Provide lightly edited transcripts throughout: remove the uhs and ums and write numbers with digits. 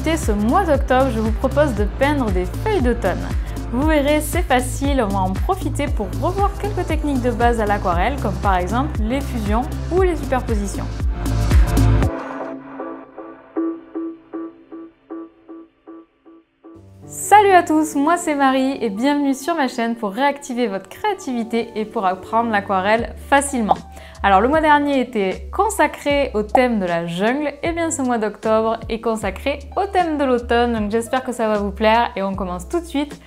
débuter ce mois d'octobre, je vous propose de peindre des feuilles d'automne. Vous verrez, c'est facile, on va en profiter pour revoir quelques techniques de base à l'aquarelle, comme par exemple les fusions ou les superpositions. Salut à tous, moi c'est Marie et bienvenue sur ma chaîne pour réactiver votre créativité et pour apprendre l'aquarelle facilement. Alors le mois dernier était consacré au thème de la jungle et bien ce mois d'octobre est consacré au thème de l'automne, donc j'espère que ça va vous plaire et on commence tout de suite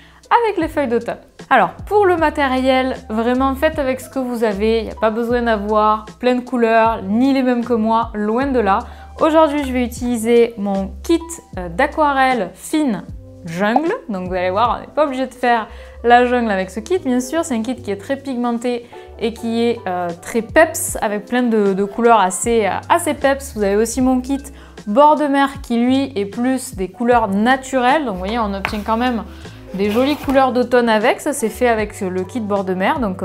avec les feuilles d'automne. Alors pour le matériel, vraiment faites avec ce que vous avez, il n'y a pas besoin d'avoir plein de couleurs ni les mêmes que moi, loin de là. Aujourd'hui je vais utiliser mon kit d'aquarelle fine jungle, donc vous allez voir, on n'est pas obligé de faire la jungle avec ce kit, bien sûr, c'est un kit qui est très pigmenté et qui est très peps, avec plein de couleurs assez peps. Vous avez aussi mon kit bord de mer qui lui est plus des couleurs naturelles, donc vous voyez, on obtient quand même des jolies couleurs d'automne avec, ça c'est fait avec le kit bord de mer, donc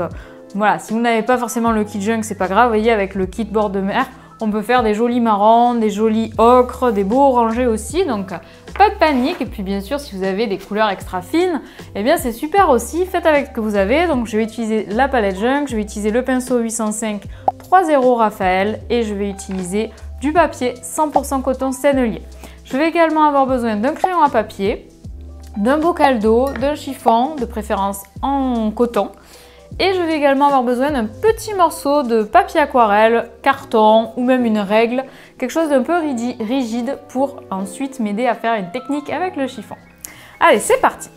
voilà, si vous n'avez pas forcément le kit jungle, c'est pas grave, vous voyez, avec le kit bord de mer, on peut faire des jolis marrons, des jolis ocres, des beaux orangés aussi, donc pas de panique. Et puis bien sûr, si vous avez des couleurs extra fines, eh bien c'est super aussi, faites avec ce que vous avez. Donc je vais utiliser la palette jungle, je vais utiliser le pinceau 805 3.0 Raphaël et je vais utiliser du papier 100% coton sennelier. Je vais également avoir besoin d'un crayon à papier, d'un bocal d'eau, d'un chiffon, de préférence en coton. Et je vais également avoir besoin d'un petit morceau de papier aquarelle, carton ou même une règle, quelque chose d'un peu rigide pour ensuite m'aider à faire une technique avec le chiffon. Allez, c'est parti!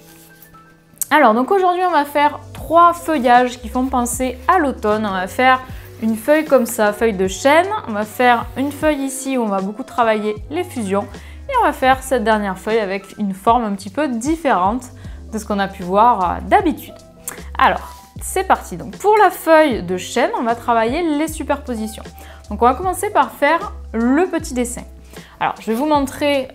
Alors, donc aujourd'hui, on va faire 3 feuillages qui font penser à l'automne. On va faire une feuille comme ça, feuille de chêne. On va faire une feuille ici où on va beaucoup travailler les fusions. Et on va faire cette dernière feuille avec une forme un petit peu différente de ce qu'on a pu voir d'habitude. Alors, c'est parti, donc pour la feuille de chêne, on va travailler les superpositions. Donc on va commencer par faire le petit dessin. Alors je vais vous montrer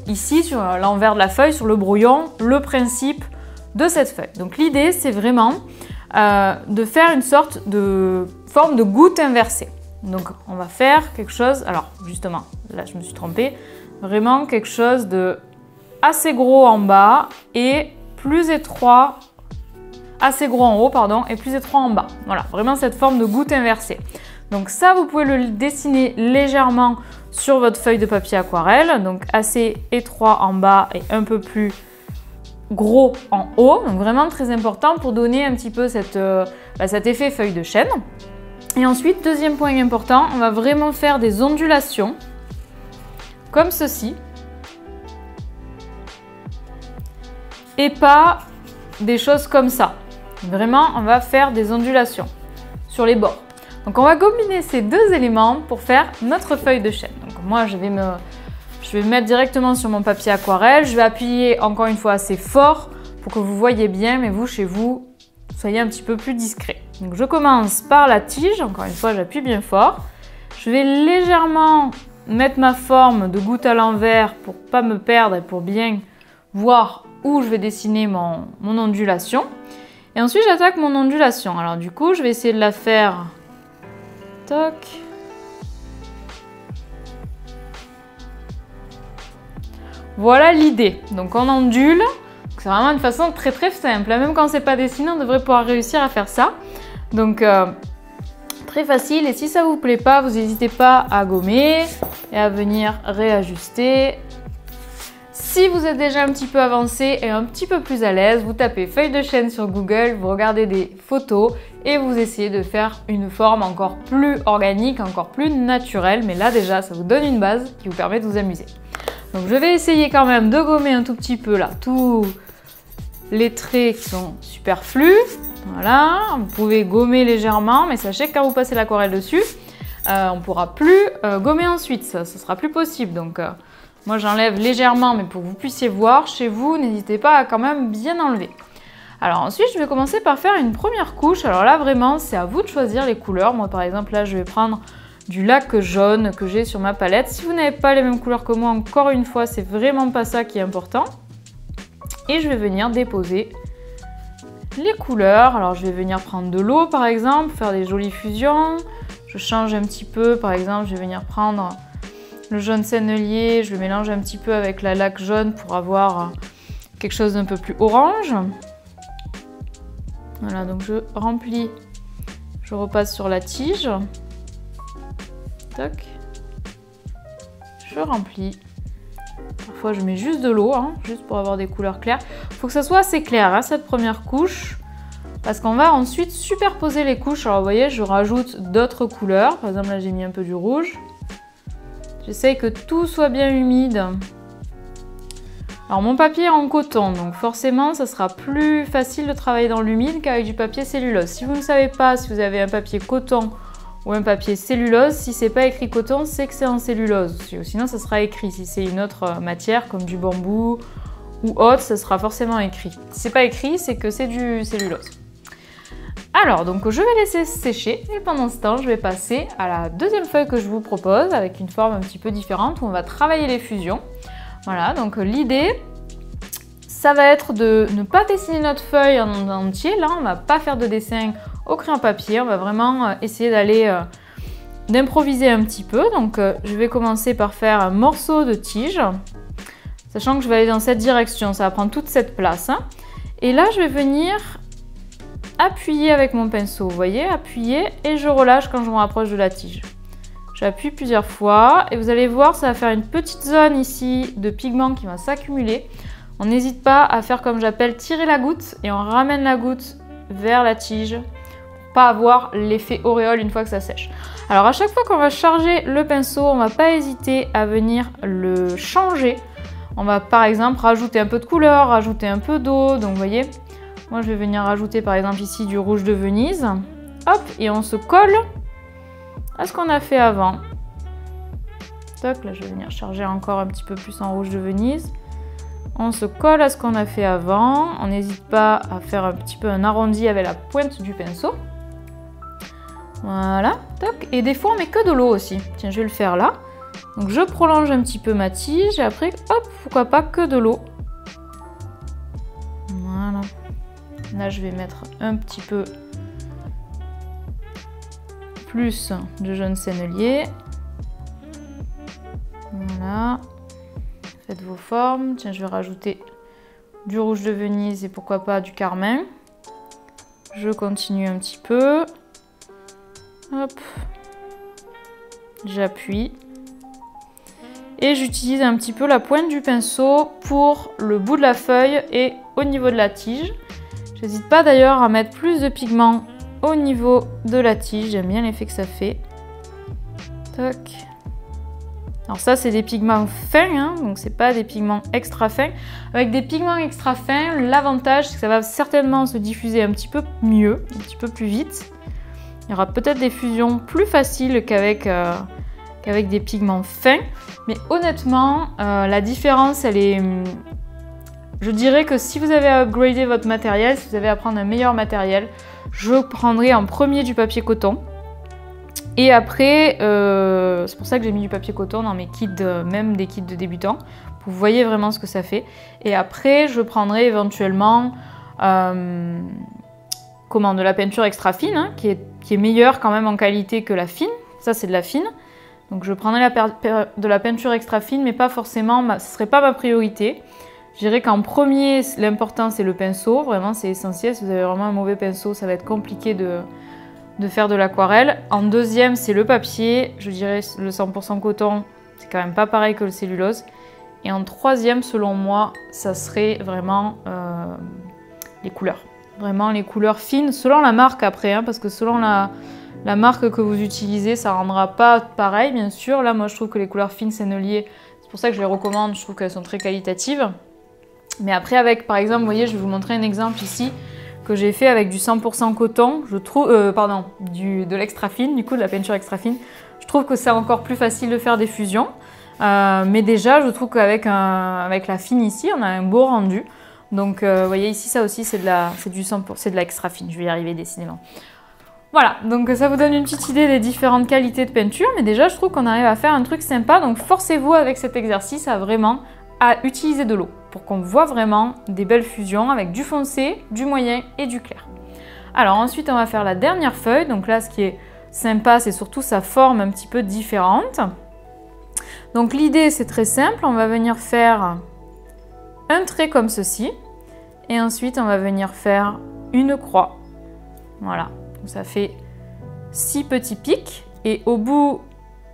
ici sur l'envers de la feuille, sur le brouillon, le principe de cette feuille. Donc l'idée c'est vraiment de faire une sorte de forme de goutte inversée. Donc on va faire quelque chose, alors justement là je me suis trompée, vraiment quelque chose de assez gros en bas et plus étroit, assez gros en haut, pardon, et plus étroit en bas. Voilà, vraiment cette forme de goutte inversée. Donc ça, vous pouvez le dessiner légèrement sur votre feuille de papier aquarelle, donc assez étroit en bas et un peu plus gros en haut. Donc vraiment très important pour donner un petit peu cet effet feuille de chêne. Et ensuite, deuxième point important, on va vraiment faire des ondulations, comme ceci. Et pas des choses comme ça. Vraiment, on va faire des ondulations sur les bords. Donc on va combiner ces deux éléments pour faire notre feuille de chêne. Donc moi, je vais me mettre directement sur mon papier aquarelle. Je vais appuyer encore une fois assez fort pour que vous voyez bien, mais vous, chez vous, soyez un petit peu plus discret. Donc je commence par la tige. Encore une fois, j'appuie bien fort. Je vais légèrement mettre ma forme de goutte à l'envers pour ne pas me perdre et pour bien voir où je vais dessiner mon ondulation. Et ensuite, j'attaque mon ondulation. Alors du coup, je vais essayer de la faire... Toc. Voilà l'idée. Donc on ondule. C'est vraiment une façon très simple. Même quand c'est pas dessiné, on devrait pouvoir réussir à faire ça. Donc très facile. Et si ça vous plaît pas, vous n'hésitez pas à gommer et à venir réajuster. Si vous êtes déjà un petit peu avancé et un petit peu plus à l'aise, vous tapez feuille de chêne sur Google, vous regardez des photos et vous essayez de faire une forme encore plus organique, encore plus naturelle. Mais là déjà, ça vous donne une base qui vous permet de vous amuser. Donc je vais essayer quand même de gommer un tout petit peu là, tous les traits qui sont superflus. Voilà, vous pouvez gommer légèrement, mais sachez que quand vous passez l'aquarelle dessus, on ne pourra plus gommer ensuite, ça ne sera plus possible. Donc moi j'enlève légèrement, mais pour que vous puissiez voir chez vous, n'hésitez pas à quand même bien enlever. Alors ensuite, je vais commencer par faire une première couche. Alors là vraiment, c'est à vous de choisir les couleurs. Moi par exemple, là je vais prendre du lac jaune que j'ai sur ma palette. Si vous n'avez pas les mêmes couleurs que moi, encore une fois, c'est vraiment pas ça qui est important. Et je vais venir déposer les couleurs. Alors je vais venir prendre de l'eau par exemple, faire des jolies fusions. Je change un petit peu, par exemple, je vais venir prendre Le jaune sennelier, je le mélange un petit peu avec la laque jaune pour avoir quelque chose d'un peu plus orange. Voilà, donc je remplis, je repasse sur la tige. Toc. Je remplis. Parfois je mets juste de l'eau, hein, juste pour avoir des couleurs claires. Il faut que ça soit assez clair, hein, cette première couche. Parce qu'on va ensuite superposer les couches. Alors vous voyez, je rajoute d'autres couleurs. Par exemple là j'ai mis un peu du rouge. J'essaye que tout soit bien humide. Alors mon papier est en coton, donc forcément ça sera plus facile de travailler dans l'humide qu'avec du papier cellulose. Si vous ne savez pas si vous avez un papier coton ou un papier cellulose, si c'est pas écrit coton, c'est que c'est en cellulose. Sinon ça sera écrit. Si c'est une autre matière comme du bambou ou autre, ça sera forcément écrit. Si c'est pas écrit, c'est que c'est du cellulose. Alors, donc je vais laisser sécher et pendant ce temps, je vais passer à la deuxième feuille que je vous propose avec une forme un petit peu différente où on va travailler les fusions. Voilà, donc l'idée, ça va être de ne pas dessiner notre feuille en entier. Là, on ne va pas faire de dessin au crayon papier, on va vraiment essayer d'improviser un petit peu. Donc, je vais commencer par faire un morceau de tige, sachant que je vais aller dans cette direction, ça va prendre toute cette place. Hein. Et là, je vais venir appuyer avec mon pinceau, vous voyez, appuyer et je relâche quand je me rapproche de la tige. J'appuie plusieurs fois et vous allez voir, ça va faire une petite zone ici de pigment qui va s'accumuler. On n'hésite pas à faire comme j'appelle tirer la goutte et on ramène la goutte vers la tige pour pas avoir l'effet auréole une fois que ça sèche. Alors à chaque fois qu'on va charger le pinceau, on ne va pas hésiter à venir le changer. On va par exemple rajouter un peu de couleur, rajouter un peu d'eau, donc vous voyez. Moi, je vais venir rajouter par exemple ici du rouge de Venise. Hop, et on se colle à ce qu'on a fait avant. Toc, là, je vais venir charger encore un petit peu plus en rouge de Venise. On se colle à ce qu'on a fait avant. On n'hésite pas à faire un petit peu un arrondi avec la pointe du pinceau. Voilà, toc. Et des fois, on met que de l'eau aussi. Tiens, je vais le faire là. Donc, je prolonge un petit peu ma tige et après, hop, pourquoi pas que de l'eau. Voilà. Là, je vais mettre un petit peu plus de jaune sennelier. Voilà. Faites vos formes. Tiens, je vais rajouter du rouge de Venise et pourquoi pas du carmin. Je continue un petit peu. Hop. J'appuie. Et j'utilise un petit peu la pointe du pinceau pour le bout de la feuille et au niveau de la tige. J'hésite pas d'ailleurs à mettre plus de pigment au niveau de la tige. J'aime bien l'effet que ça fait. Toc. Alors ça, c'est des pigments fins, hein, donc c'est pas des pigments extra fins. Avec des pigments extra fins, l'avantage, c'est que ça va certainement se diffuser un petit peu mieux, un petit peu plus vite. Il y aura peut-être des fusions plus faciles qu'avec des pigments fins. Mais honnêtement, la différence, elle est... Je dirais que si vous avez à upgrader votre matériel, si vous avez à prendre un meilleur matériel, je prendrai en premier du papier coton. Et après, c'est pour ça que j'ai mis du papier coton dans mes kits, même des kits de débutants. Vous voyez vraiment ce que ça fait. Et après, je prendrai éventuellement de la peinture extra fine, hein, qui est meilleure quand même en qualité que la fine. Ça, c'est de la fine. Donc je prendrai de la peinture extra fine, mais pas forcément, ce ne serait pas ma priorité. Je dirais qu'en premier, l'important c'est le pinceau, vraiment c'est essentiel. Si vous avez vraiment un mauvais pinceau, ça va être compliqué de faire de l'aquarelle. En deuxième, c'est le papier, je dirais le 100% coton, c'est quand même pas pareil que le cellulose. Et en troisième, selon moi, ça serait vraiment les couleurs. Vraiment les couleurs fines, selon la marque après, hein, parce que selon la marque que vous utilisez, ça rendra pas pareil, bien sûr. Là, moi, je trouve que les couleurs fines sennelier, c'est pour ça que je les recommande, je trouve qu'elles sont très qualitatives. Mais après, avec, par exemple, vous voyez, je vais vous montrer un exemple ici que j'ai fait avec du 100% coton, je trouve, de l'extra fine, du coup, de la peinture extra fine. Je trouve que c'est encore plus facile de faire des fusions. Mais déjà, je trouve qu'avec la fine ici, on a un beau rendu. Donc, vous voyez, ici, ça aussi, c'est de l'extra fine. Je vais y arriver décidément. Voilà, donc ça vous donne une petite idée des différentes qualités de peinture. Mais déjà, je trouve qu'on arrive à faire un truc sympa. Donc, forcez-vous avec cet exercice à utiliser de l'eau pour qu'on voit vraiment des belles fusions avec du foncé, du moyen et du clair. Alors ensuite, on va faire la dernière feuille. Donc là, ce qui est sympa, c'est surtout sa forme un petit peu différente. Donc l'idée c'est très simple, on va venir faire un trait comme ceci et ensuite on va venir faire une croix. Voilà, donc ça fait 6 petits pics et au bout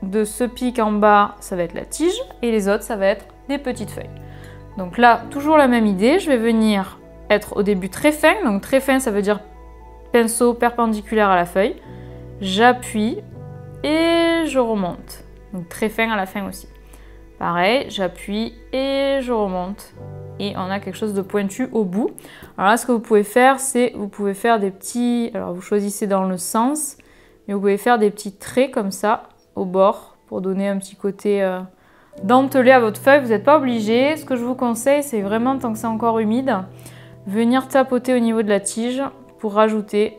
de ce pic en bas ça va être la tige et les autres ça va être des petites feuilles. Donc là toujours la même idée, je vais venir être au début très fin, donc très fin ça veut dire pinceau perpendiculaire à la feuille, j'appuie et je remonte. Donc très fin à la fin aussi. Pareil, j'appuie et je remonte. Et on a quelque chose de pointu au bout. Alors là, ce que vous pouvez faire, c'est vous pouvez faire des petits... Alors vous choisissez dans le sens, mais vous pouvez faire des petits traits comme ça au bord pour donner un petit côté dentelé à votre feuille. Vous n'êtes pas obligé. Ce que je vous conseille, c'est vraiment, tant que c'est encore humide, venir tapoter au niveau de la tige pour rajouter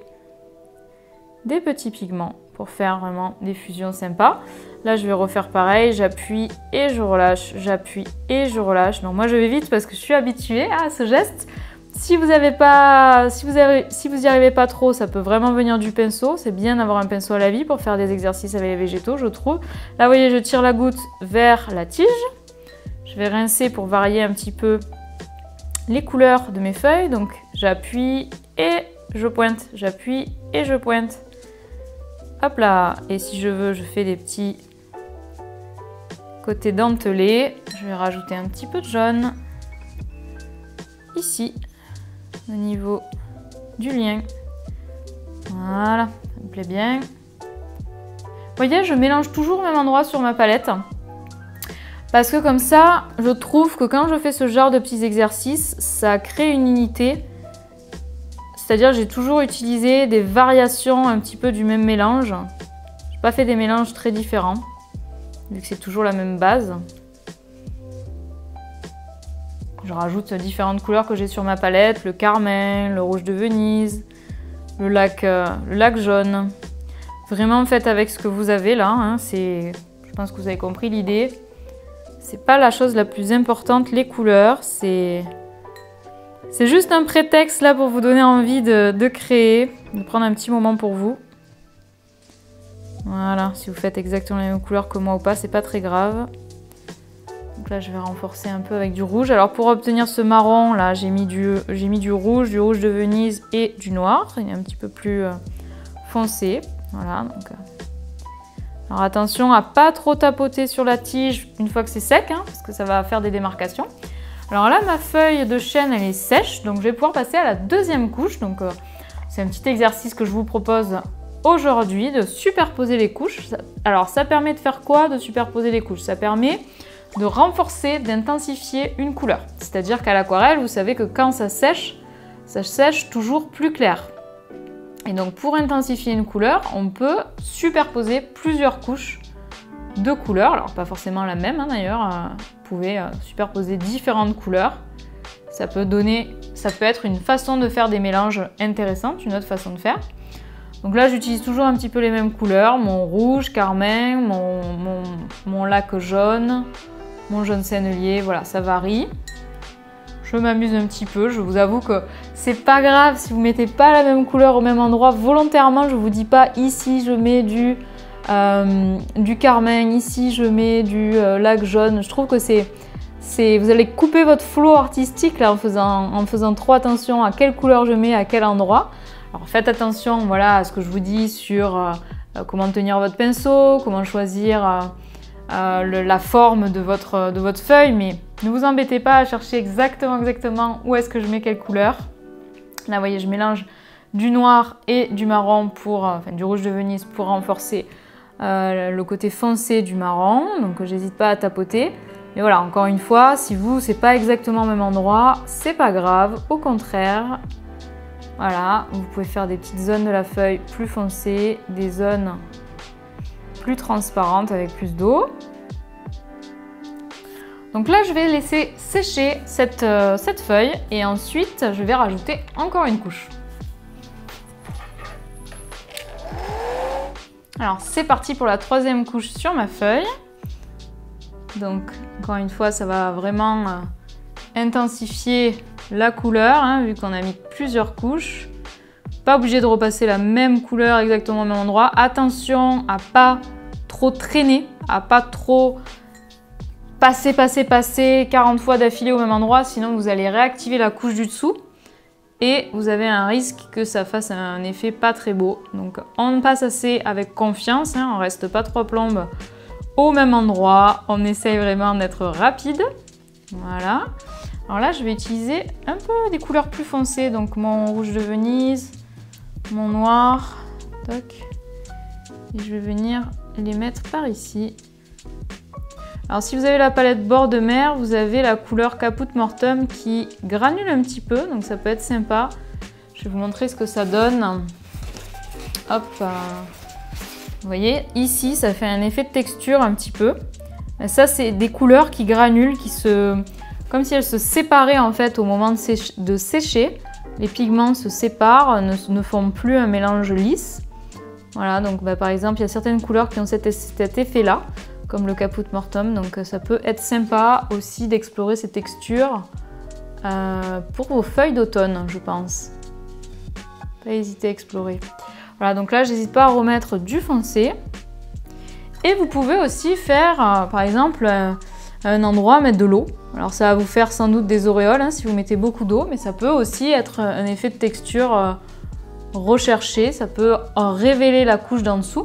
des petits pigments pour faire vraiment des fusions sympas. Là, je vais refaire pareil, j'appuie et je relâche, j'appuie et je relâche. Donc moi, je vais vite parce que je suis habituée à ce geste. Si vous n'y arrivez pas trop, ça peut vraiment venir du pinceau. C'est bien d'avoir un pinceau à la vie pour faire des exercices avec les végétaux, je trouve. Là, vous voyez, je tire la goutte vers la tige. Je vais rincer pour varier un petit peu les couleurs de mes feuilles. Donc, j'appuie et je pointe, j'appuie et je pointe. Hop là, et si je veux, je fais des petits côtés dentelés. Je vais rajouter un petit peu de jaune ici, au niveau du lien. Voilà, ça me plaît bien. Vous voyez, je mélange toujours au même endroit sur ma palette. Parce que comme ça, je trouve que quand je fais ce genre de petits exercices, ça crée une unité. C'est-à-dire j'ai toujours utilisé des variations un petit peu du même mélange. Je n'ai pas fait des mélanges très différents, vu que c'est toujours la même base. Je rajoute différentes couleurs que j'ai sur ma palette, le carmin, le rouge de Venise, le lac jaune. Vraiment faites avec ce que vous avez là, hein. Je pense que vous avez compris l'idée. C'est pas la chose la plus importante, les couleurs, c'est juste un prétexte là pour vous donner envie de créer, de prendre un petit moment pour vous. Voilà, si vous faites exactement les mêmes couleurs que moi ou pas, c'est pas très grave. Donc là, je vais renforcer un peu avec du rouge. Alors pour obtenir ce marron, là, j'ai mis du rouge de Venise et du noir. Il est un petit peu plus foncé. Voilà, donc... Alors attention à pas trop tapoter sur la tige une fois que c'est sec, hein, parce que ça va faire des démarcations. Alors là, ma feuille de chêne, elle est sèche, donc je vais pouvoir passer à la deuxième couche. Donc c'est un petit exercice que je vous propose aujourd'hui, de superposer les couches. Alors ça permet de faire quoi, de superposer les couches? Ça permet de renforcer, d'intensifier une couleur. C'est-à-dire qu'à l'aquarelle, vous savez que quand ça sèche toujours plus clair. Et donc pour intensifier une couleur, on peut superposer plusieurs couches de couleurs. Alors pas forcément la même, hein, d'ailleurs. Vous pouvez superposer différentes couleurs. Ça peut être une façon de faire des mélanges intéressantes, une autre façon de faire. Donc là, j'utilise toujours un petit peu les mêmes couleurs. Mon rouge carmin, mon lac jaune, mon jaune sennelier, voilà, ça varie. Je m'amuse un petit peu, je vous avoue que c'est pas grave si vous mettez pas la même couleur au même endroit. Volontairement, je vous dis pas ici je mets du carmin, ici je mets du lac jaune. Je trouve que vous allez couper votre flow artistique là, en faisant trop attention à quelle couleur je mets, à quel endroit. Alors faites attention, voilà, à ce que je vous dis sur comment tenir votre pinceau, comment choisir la forme de votre feuille, mais ne vous embêtez pas à chercher exactement où est-ce que je mets quelle couleur. Là, vous voyez, je mélange du noir et du marron du rouge de Venise pour renforcer le côté foncé du marron. Donc, j'hésite pas à tapoter. Mais voilà, encore une fois, si c'est pas exactement au même endroit, c'est pas grave. Au contraire, voilà, vous pouvez faire des petites zones de la feuille plus foncées, des zones plus transparentes avec plus d'eau. Donc là, je vais laisser sécher cette feuille et ensuite, je vais rajouter encore une couche. Alors, c'est parti pour la troisième couche sur ma feuille. Donc, encore une fois, ça va vraiment intensifier la couleur, hein, vu qu'on a mis plusieurs couches. Pas obligé de repasser la même couleur exactement au même endroit. Attention à pas trop traîner, à pas trop passer 40 fois d'affilée au même endroit, sinon vous allez réactiver la couche du dessous et vous avez un risque que ça fasse un effet pas très beau. Donc on passe assez avec confiance, hein, on reste pas trois plombes au même endroit, on essaye vraiment d'être rapide. Voilà. Alors là, je vais utiliser un peu des couleurs plus foncées, donc mon rouge de Venise, mon noir, toc, et je vais venir les mettre par ici. Alors si vous avez la palette bord de mer, vous avez la couleur Caput Mortuum qui granule un petit peu, donc ça peut être sympa. Je vais vous montrer ce que ça donne. Hop, vous voyez, ici ça fait un effet de texture un petit peu. Et ça c'est des couleurs qui granulent, comme si elles se séparaient en fait au moment de sécher. Les pigments se séparent, ne font plus un mélange lisse. Voilà, donc par exemple il y a certaines couleurs qui ont cet effet-là, comme le Caput Mortuum, donc ça peut être sympa aussi d'explorer ces textures pour vos feuilles d'automne, je pense. Pas hésiter à explorer. Voilà, donc là j'hésite pas à remettre du foncé. Et vous pouvez aussi faire, par exemple, un endroit mettre de l'eau. Alors ça va vous faire sans doute des auréoles hein, si vous mettez beaucoup d'eau, mais ça peut aussi être un effet de texture recherché, ça peut révéler la couche d'en dessous.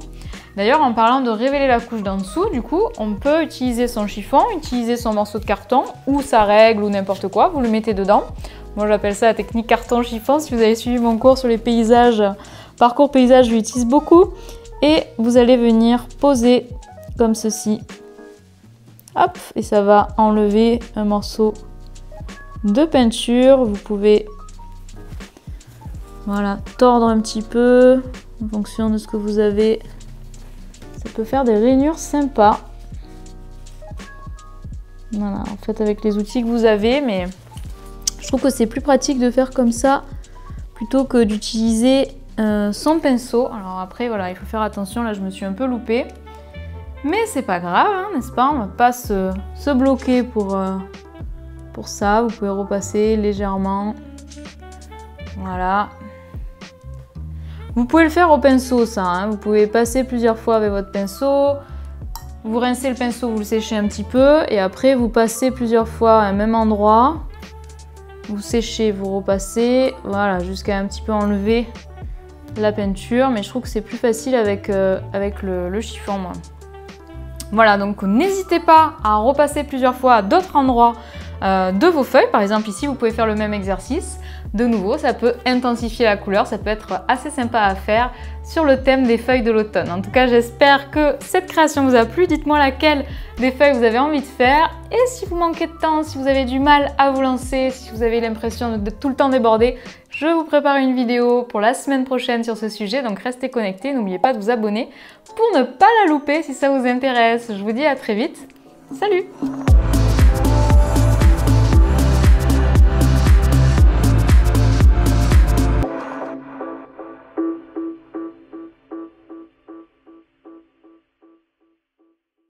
D'ailleurs, en parlant de révéler la couche d'en dessous, du coup, on peut utiliser son chiffon, utiliser son morceau de carton ou sa règle ou n'importe quoi, vous le mettez dedans. Moi, j'appelle ça la technique carton-chiffon. Si vous avez suivi mon cours sur les paysages, parcours paysage, je l'utilise beaucoup. Et vous allez venir poser comme ceci. Hop, et ça va enlever un morceau de peinture. Vous pouvez voilà, tordre un petit peu en fonction de ce que vous avez. Ça peut faire des rainures sympas. Voilà, en fait avec les outils que vous avez, mais je trouve que c'est plus pratique de faire comme ça plutôt que d'utiliser son pinceau. Alors après, voilà, il faut faire attention, là je me suis un peu loupée. Mais c'est pas grave, hein, n'est-ce pas? On va pas se bloquer pour ça. Vous pouvez repasser légèrement. Voilà. Vous pouvez le faire au pinceau, ça. Hein. Vous pouvez passer plusieurs fois avec votre pinceau. Vous rincez le pinceau, vous le séchez un petit peu. Et après, vous passez plusieurs fois à un même endroit. Vous séchez, vous repassez. Voilà, jusqu'à un petit peu enlever la peinture. Mais je trouve que c'est plus facile avec le chiffon, moi. Voilà, donc n'hésitez pas à repasser plusieurs fois à d'autres endroits de vos feuilles. Par exemple, ici, vous pouvez faire le même exercice. De nouveau, ça peut intensifier la couleur, ça peut être assez sympa à faire sur le thème des feuilles de l'automne. En tout cas, j'espère que cette création vous a plu. Dites-moi laquelle des feuilles vous avez envie de faire. Et si vous manquez de temps, si vous avez du mal à vous lancer, si vous avez l'impression de tout le temps déborder, je vous prépare une vidéo pour la semaine prochaine sur ce sujet. Donc restez connectés, n'oubliez pas de vous abonner pour ne pas la louper si ça vous intéresse. Je vous dis à très vite. Salut!